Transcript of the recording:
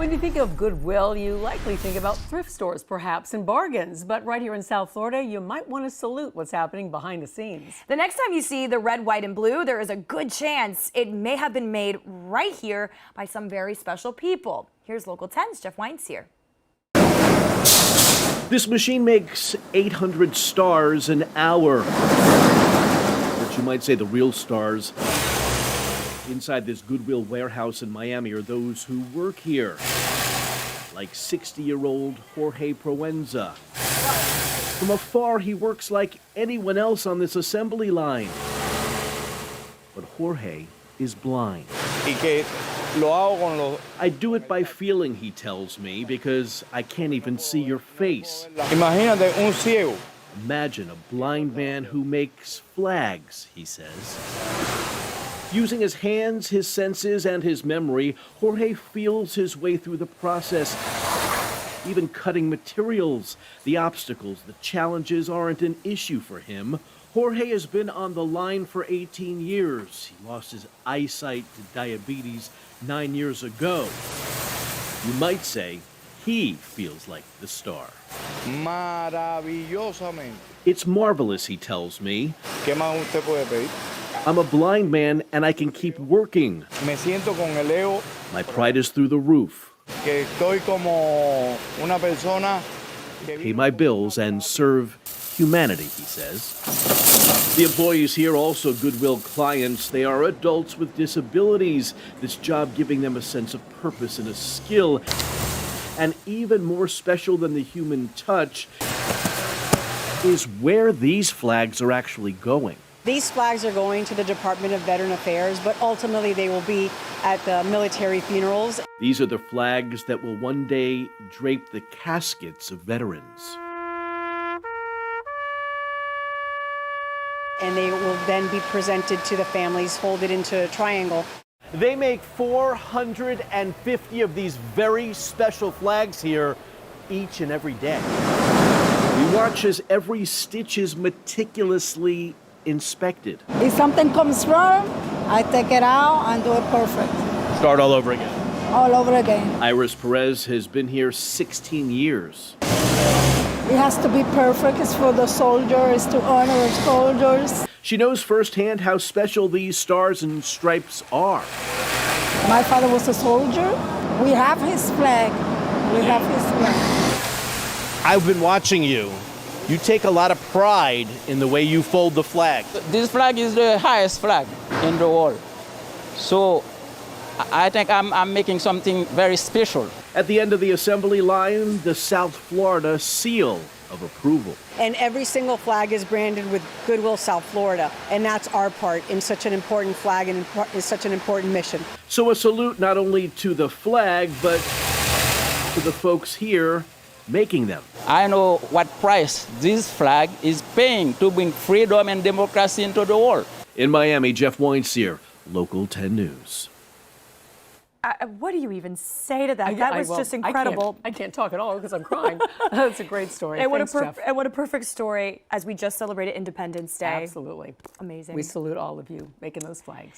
When you think of Goodwill, you likely think about thrift stores, perhaps, and bargains. But right here in South Florida, you might want to salute what's happening behind the scenes. The next time you see the red, white, and blue, there is a good chance it may have been made right here by some very special people. Here's Local 10's Jeff Weintz here. This machine makes 800 stars an hour. But you might say the real stars inside this Goodwill warehouse in Miami are those who work here, like 60-year-old Jorge Proenza. From afar, he works like anyone else on this assembly line. But Jorge is blind. I do it by feeling, he tells me, because I can't even see your face. Imagine a blind man who makes flags, he says. Using his hands, his senses, and his memory, Jorge feels his way through the process, even cutting materials. The obstacles, the challenges aren't an issue for him. Jorge has been on the line for 18 years. He lost his eyesight to diabetes 9 years ago. You might say he feels like the star. Maravillosamente. It's marvelous, he tells me. ¿Qué más usted puede pedir? I'm a blind man and I can keep working. Me siento con el ego My pride is through the roof. que estoy como una persona que Pay my bills and serve humanity, he says. The employees here also Goodwill clients. They are adults with disabilities, this job giving them a sense of purpose and a skill. And even more special than the human touch is where these flags are actually going. These flags are going to the Department of Veteran Affairs, but ultimately they will be at the military funerals. These are the flags that will one day drape the caskets of veterans. And they will then be presented to the families, folded into a triangle. They make 450 of these very special flags here each and every day. We watch as every stitch is meticulously inspected. If something comes wrong, I take it out and do it perfect. Start all over again. All over again. Iris Perez has been here 16 years. It has to be perfect. It's for the soldiers, to honor our soldiers. She knows firsthand how special these stars and stripes are. My father was a soldier. We have his flag. We have his flag. I've been watching you. You take a lot of pride in the way you fold the flag. This flag is the highest flag in the world. So I think I'm making something very special. At the end of the assembly line, the South Florida seal of approval. And every single flag is branded with Goodwill South Florida. And that's our part in such an important flag and in such an important mission. So a salute not only to the flag, but to the folks here making them. I know what price this flag is paying to bring freedom and democracy into the world. In Miami, Jeff Weintz here, Local 10 News. What do you even say to that? That was just incredible. I can't talk at all because I'm crying. That's a great story. And Thanks, Jeff. and what a perfect story as we just celebrated Independence Day. Absolutely. Amazing. We salute all of you making those flags.